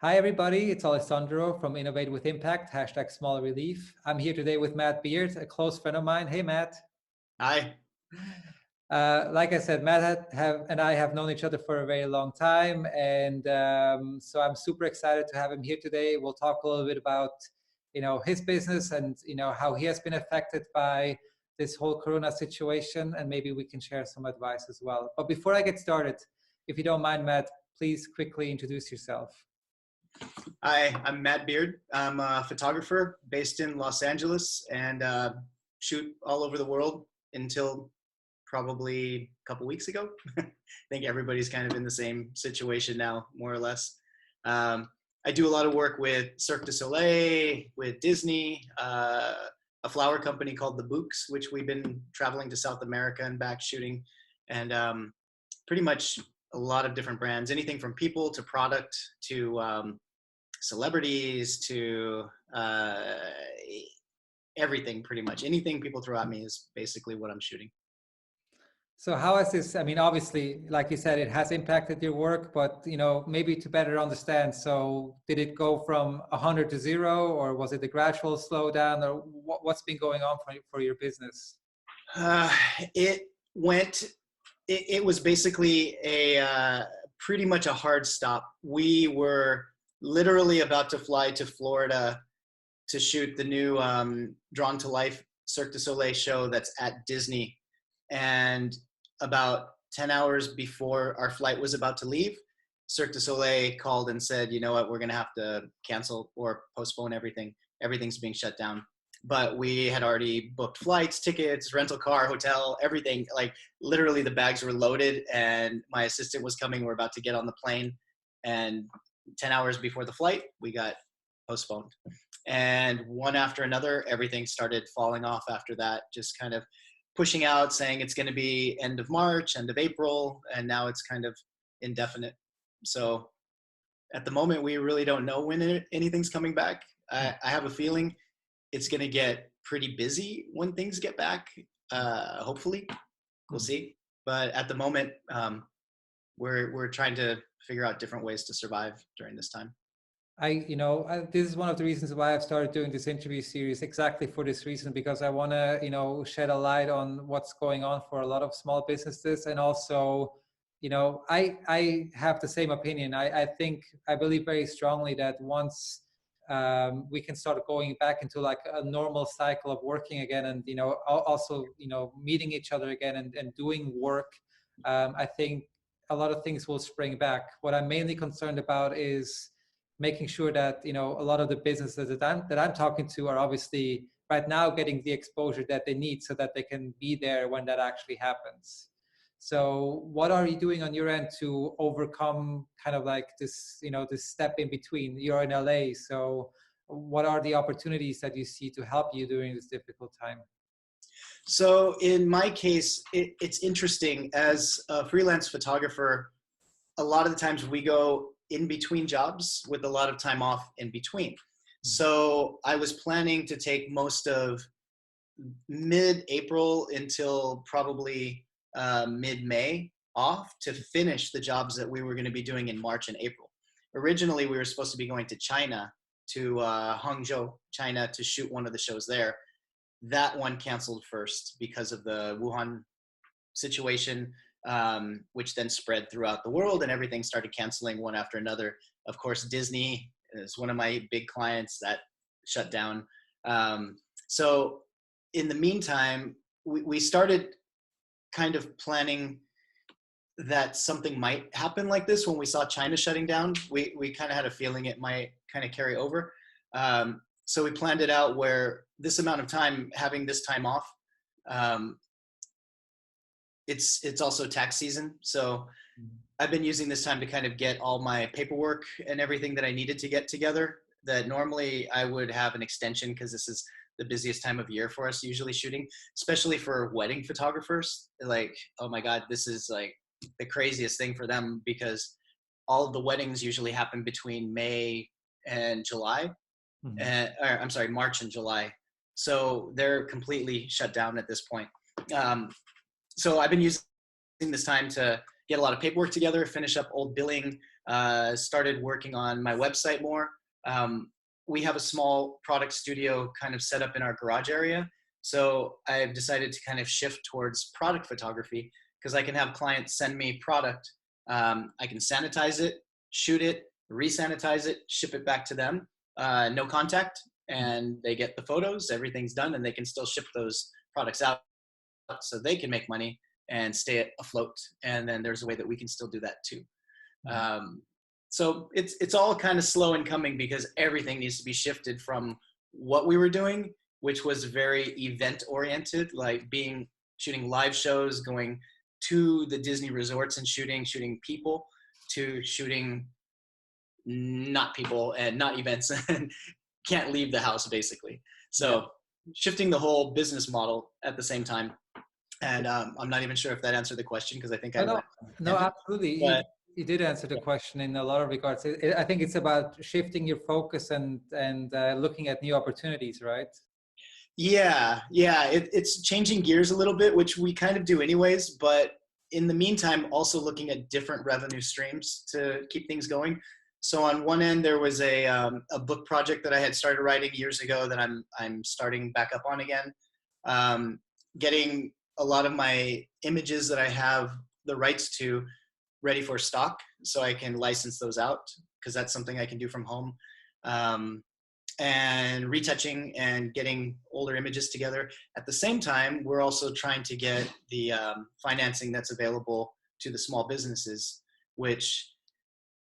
Hi, everybody. It's Alessandro from Innovate with Impact, hashtag small relief. I'm here today with Matt Beard, a close friend of mine. Hey, Matt. Hi. Like I said, and I have known each other for a very long time. And so I'm super excited to have him here today. We'll talk a little bit about, his business and, how he has been affected by this whole Corona situation. And maybe we can share some advice as well. But before I get started, if you don't mind, Matt, please quickly introduce yourself. Hi, I'm Matt Beard. I'm a photographer based in Los Angeles and shoot all over the world until probably a couple weeks ago. I think everybody's kind of in the same situation now, more or less. I do a lot of work with Cirque du Soleil, with Disney, a flower company called The Books, which we've been traveling to South America and back shooting, and pretty much a lot of different brands, anything from people to product to celebrities to everything. Pretty much anything people throw at me is basically what I'm shooting. So how has this, I mean, obviously, like you said, it has impacted your work, but, maybe to better understand. So did it go from 100 to 0, or was it a gradual slowdown, or what's been going on for your business? It went, it was basically a pretty much a hard stop. We were literally about to fly to Florida to shoot the new Drawn to Life Cirque du Soleil show that's at Disney. And about 10 hours before our flight was about to leave, Cirque du Soleil called and said, you know what, we're going to have to cancel or postpone everything. Everything's being shut down. But we had already booked flights, tickets, rental car, hotel, everything. Like literally the bags were loaded and my assistant was coming. We're about to get on the plane. And 10 hours before the flight, we got postponed. And one after another, everything started falling off after that, just kind of pushing out, saying it's going to be end of March, end of April, and now it's kind of indefinite. So at the moment, we really don't know when anything's coming back. I have a feeling it's going to get pretty busy when things get back. Hopefully, we'll see. But at the moment, we're trying to figure out different ways to survive during this time. This is one of the reasons why I've started doing this interview series, exactly for this reason, because I want to, shed a light on what's going on for a lot of small businesses. And also, I have the same opinion. I believe very strongly that once we can start going back into like a normal cycle of working again and, also, meeting each other again and doing work, I think a lot of things will spring back. What I'm mainly concerned about is making sure that a lot of the businesses that I'm talking to are obviously right now getting the exposure that they need so that they can be there when that actually happens. So what are you doing on your end to overcome kind of like this this step in between? You're in LA, so what are the opportunities that you see to help you during this difficult time? So in my case, it's interesting. As a freelance photographer, a lot of the times we go in between jobs with a lot of time off in between. So I was planning to take most of mid-April until probably mid-May off to finish the jobs that we were going to be doing in March and April. Originally, we were supposed to be going to China, to Hangzhou, China, to shoot one of the shows there. That one canceled first because of the Wuhan situation, which then spread throughout the world and everything started canceling one after another. Of course, Disney is one of my big clients that shut down. So in the meantime, we started kind of planning that something might happen like this. When we saw China shutting down, we kind of had a feeling it might kind of carry over. So we planned it out where this amount of time, having this time off, it's also tax season. So I've been using this time to kind of get all my paperwork and everything that I needed to get together, that normally I would have an extension because this is the busiest time of year for us usually shooting, especially for wedding photographers. Like, oh my God, this is like the craziest thing for them because all of the weddings usually happen between May and July. I'm sorry, March and July. So they're completely shut down at this point. So I've been using this time to get a lot of paperwork together, finish up old billing started working on my website more. We have a small product studio kind of set up in our garage area. So I've decided to kind of shift towards product photography because I can have clients send me product. I can sanitize it, shoot it, re-sanitize it, ship it back to them, no contact, and they get the photos, everything's done, and they can still ship those products out so they can make money and stay afloat. And then there's a way that we can still do that too. So it's all kind of slow in coming because everything needs to be shifted from what we were doing, which was very event oriented, like shooting live shows, going to the Disney resorts and shooting people, to shooting not people and not events and can't leave the house basically. So shifting the whole business model at the same time. And I'm not even sure if that answered the question because I think I went. No, absolutely. But, you did answer the question in a lot of regards. I think it's about shifting your focus and looking at new opportunities, right? Yeah. It's changing gears a little bit, which we kind of do anyways. But in the meantime, also looking at different revenue streams to keep things going. So on one end, there was a book project that I had started writing years ago that I'm starting back up on again. Getting a lot of my images that I have the rights to ready for stock so I can license those out because that's something I can do from home. And retouching and getting older images together. At the same time, we're also trying to get the financing that's available to the small businesses, which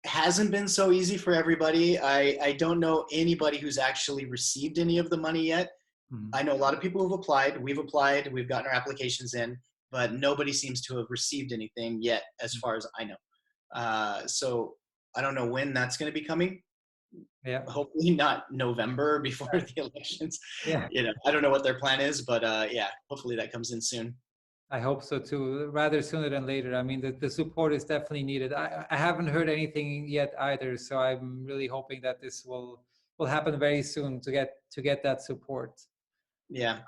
hasn't been so easy for everybody. I don't know anybody who's actually received any of the money yet. I know a lot of people who've applied. We've gotten our applications in, but nobody seems to have received anything yet, as far as I know. So I don't know when that's going to be coming. Yeah. Hopefully not November before the elections. Yeah. I don't know what their plan is, but hopefully that comes in soon. I hope so too, rather sooner than later. I mean, the support is definitely needed. I haven't heard anything yet either, so I'm really hoping that this will happen very soon to get that support. Yeah.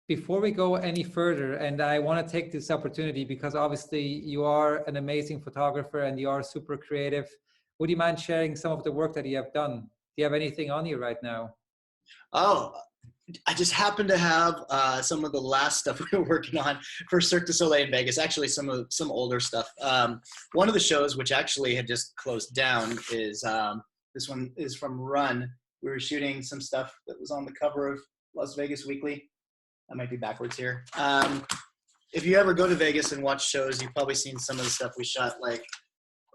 Before we go any further, and I want to take this opportunity because obviously you are an amazing photographer and you are super creative. Would you mind sharing some of the work that you have done? Do you have anything on you right now? Oh, I just happen to have some of the last stuff we were working on for Cirque du Soleil in Vegas. Actually, some older stuff. One of the shows, which actually had just closed down, is this one is from Run. We were shooting some stuff that was on the cover of Las Vegas Weekly. I might be backwards here. If you ever go to Vegas and watch shows, you've probably seen some of the stuff we shot, like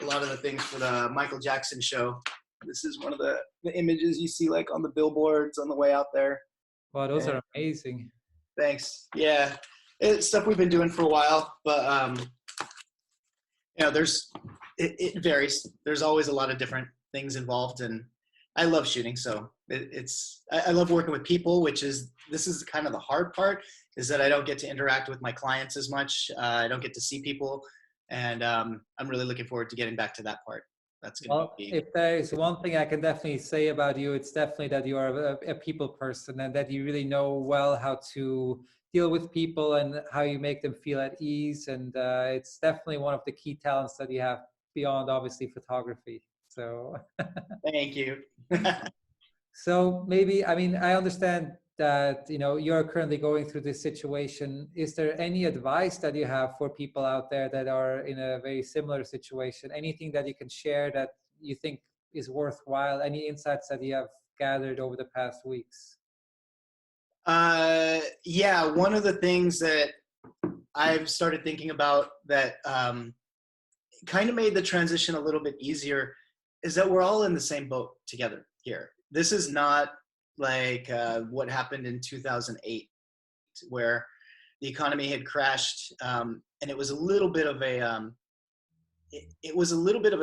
a lot of the things for the Michael Jackson show. This is one of the images you see like on the billboards on the way out there. Wow, those are amazing. Thanks. Yeah, it's stuff we've been doing for a while, but it varies. There's always a lot of different things involved, and I love shooting. So I love working with people, this is kind of the hard part, is that I don't get to interact with my clients as much. I don't get to see people, and I'm really looking forward to getting back to that part. That's going to be. If there is one thing I can definitely say about you, it's definitely that you are a people person and that you really know well how to deal with people and how you make them feel at ease. And it's definitely one of the key talents that you have beyond obviously photography. So thank you. So maybe, I mean, I understand that, you're currently going through this situation. Is there any advice that you have for people out there that are in a very similar situation? Anything that you can share that you think is worthwhile? Any insights that you have gathered over the past weeks? Yeah, one of the things that I've started thinking about that kind of made the transition a little bit easier is that we're all in the same boat together here. This is not like what happened in 2008, where the economy had crashed, and it was a little bit of a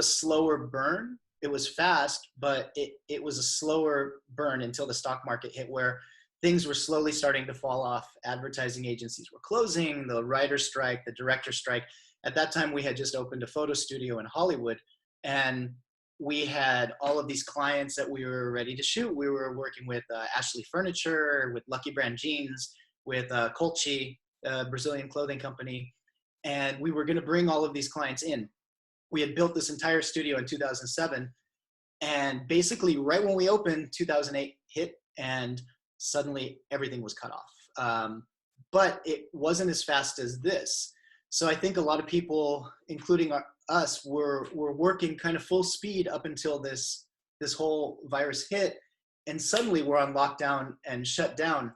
slower burn. It was fast, but it was a slower burn until the stock market hit, where things were slowly starting to fall off. Advertising agencies were closing, the writer's strike, the director's strike. At that time, we had just opened a photo studio in Hollywood, and we had all of these clients that we were ready to shoot. We were working with Ashley Furniture, with Lucky Brand Jeans, with Colchi, Brazilian clothing company. And we were going to bring all of these clients in. we had built this entire studio in 2007, and basically right when we opened, 2008 hit, and suddenly everything was cut off. But it wasn't as fast as this. So I think a lot of people, including us, were working kind of full speed up until this whole virus hit, and suddenly we're on lockdown and shut down.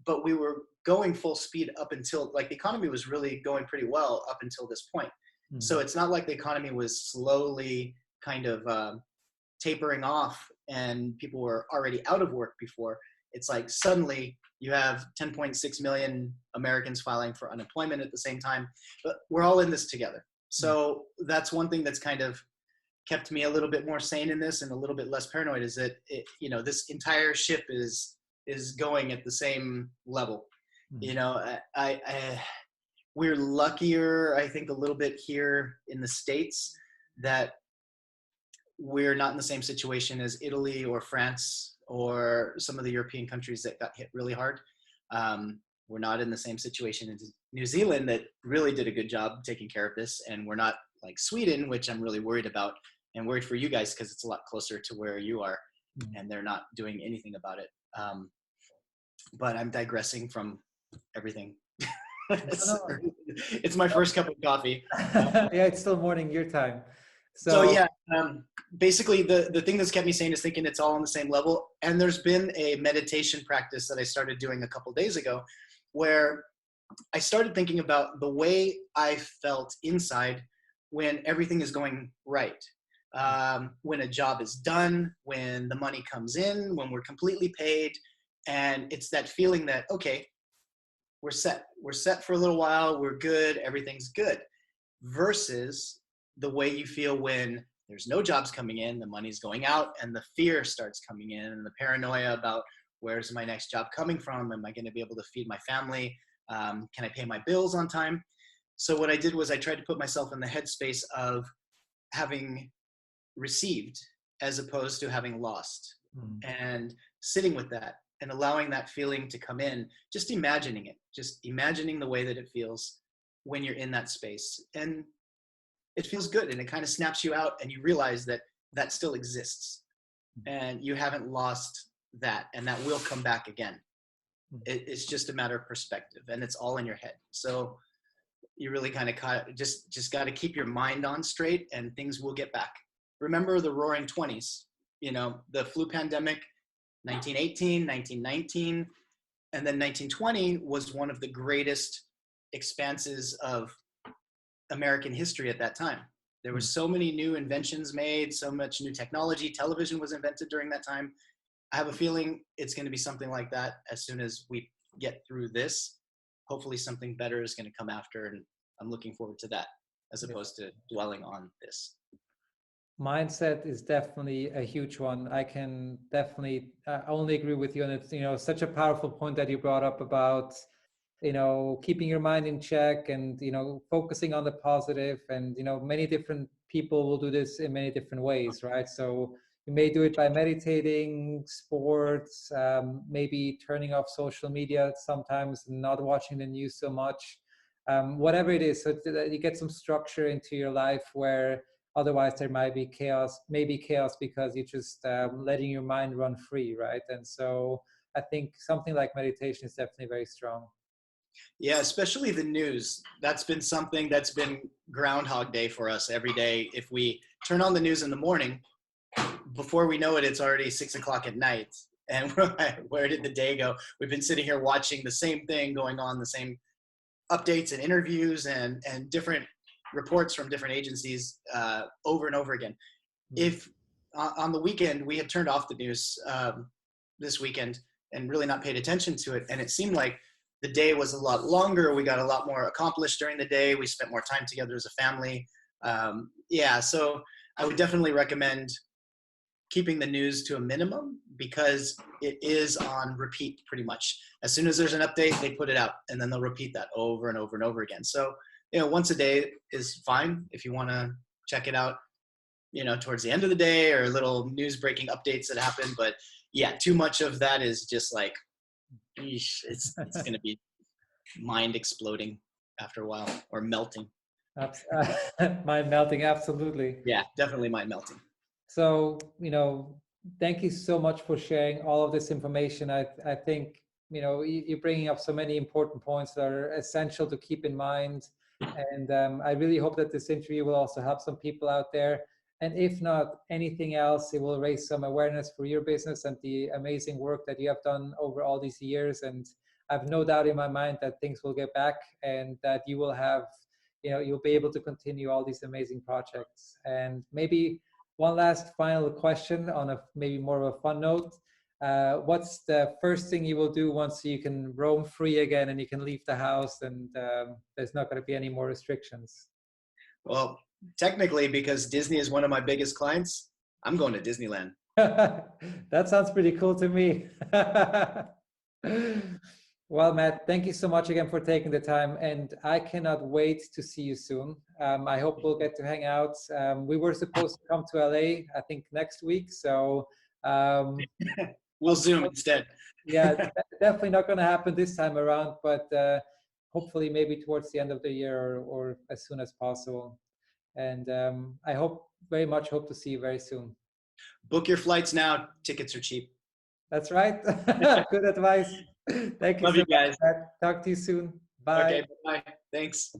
But we were going full speed up until, like, the economy was really going pretty well up until this point. Mm-hmm. So it's not like the economy was slowly kind of tapering off and people were already out of work before. It's like suddenly you have 10.6 million Americans filing for unemployment at the same time, but we're all in this together. So that's one thing that's kind of kept me a little bit more sane in this and a little bit less paranoid, is that this entire ship is going at the same level. We're luckier, I think, a little bit here in the States that we're not in the same situation as Italy or France or some of the European countries that got hit really hard. We're not in the same situation as New Zealand that really did a good job taking care of this. And we're not like Sweden, which I'm really worried about, and worried for you guys because it's a lot closer to where you are, and they're not doing anything about it. But I'm digressing from everything. It's my first cup of coffee. Yeah, it's still morning your time. So yeah, basically the thing that's kept me sane is thinking it's all on the same level. And there's been a meditation practice that I started doing a couple days ago, where I started thinking about the way I felt inside when everything is going right. When a job is done, when the money comes in, when we're completely paid. And it's that feeling that, okay, we're set for a little while, we're good, everything's good, versus the way you feel when there's no jobs coming in, the money's going out, and the fear starts coming in, and the paranoia about where's my next job coming from? Am I going to be able to feed my family? Can I pay my bills on time? So what I did was I tried to put myself in the headspace of having received as opposed to having lost, and sitting with that and allowing that feeling to come in, just imagining it, just imagining the way that it feels when you're in that space. And it feels good, and it kind of snaps you out, and you realize that that still exists and you haven't lost that, and that will come back again. It's just a matter of perspective, and it's all in your head. So you really kind of just got to keep your mind on straight, and things will get back. Remember the roaring 20s, the flu pandemic, 1918, 1919, and then 1920 was one of the greatest expanses of American history at that time. There were so many new inventions made, so much new technology. Television was invented during that time. I have a feeling it's going to be something like that as soon as we get through this. Hopefully something better is going to come after, and I'm looking forward to that as opposed to dwelling on this. Mindset is definitely a huge one. I can definitely only agree with you. And it's, such a powerful point that you brought up about, keeping your mind in check and, focusing on the positive. And, many different people will do this in many different ways, right? So you may do it by meditating, sports, maybe turning off social media sometimes, not watching the news so much, whatever it is. So that you get some structure into your life where otherwise there might be chaos, because you're just letting your mind run free, right? And so I think something like meditation is definitely very strong. Yeah, especially the news. That's been something that's been Groundhog Day for us every day. If we turn on the news in the morning, before we know it, it's already 6 o'clock at night. And we're like, where did the day go? We've been sitting here watching the same thing going on, the same updates and interviews and different reports from different agencies over and over again. If on the weekend we had turned off the news this weekend and really not paid attention to it, and it seemed like the day was a lot longer, we got a lot more accomplished during the day, we spent more time together as a family. So I would definitely recommend keeping the news to a minimum, because it is on repeat pretty much. As soon as there's an update, they put it out, and then they'll repeat that over and over and over again. So once a day is fine if you want to check it out, towards the end of the day, or little news breaking updates that happen. But yeah, too much of that is just like, it's going to be mind exploding after a while, or melting. Mind melting, absolutely. Yeah, definitely mind melting. So, thank you so much for sharing all of this information. I think, you're bringing up so many important points that are essential to keep in mind. And I really hope that this interview will also help some people out there. And if not anything else, it will raise some awareness for your business and the amazing work that you have done over all these years. And I have no doubt in my mind that things will get back and that you will have, you'll be able to continue all these amazing projects. And maybe one last final question on a maybe more of a fun note. What's the first thing you will do once you can roam free again and you can leave the house and there's not going to be any more restrictions? Well, technically, because Disney is one of my biggest clients, I'm going to Disneyland. That sounds pretty cool to me. Well, Matt, thank you so much again for taking the time, and I cannot wait to see you soon. I hope we'll get to hang out. We were supposed to come to LA, I think, next week, so We'll Zoom instead. yeah, definitely not going to happen this time around, but hopefully maybe towards the end of the year or as soon as possible. And I hope very much hope to see you very soon. Book your flights now. Tickets are cheap. That's right. Good advice. Thank you Love so you much, guys. Matt. Talk to you soon. Bye. Okay, bye. Thanks.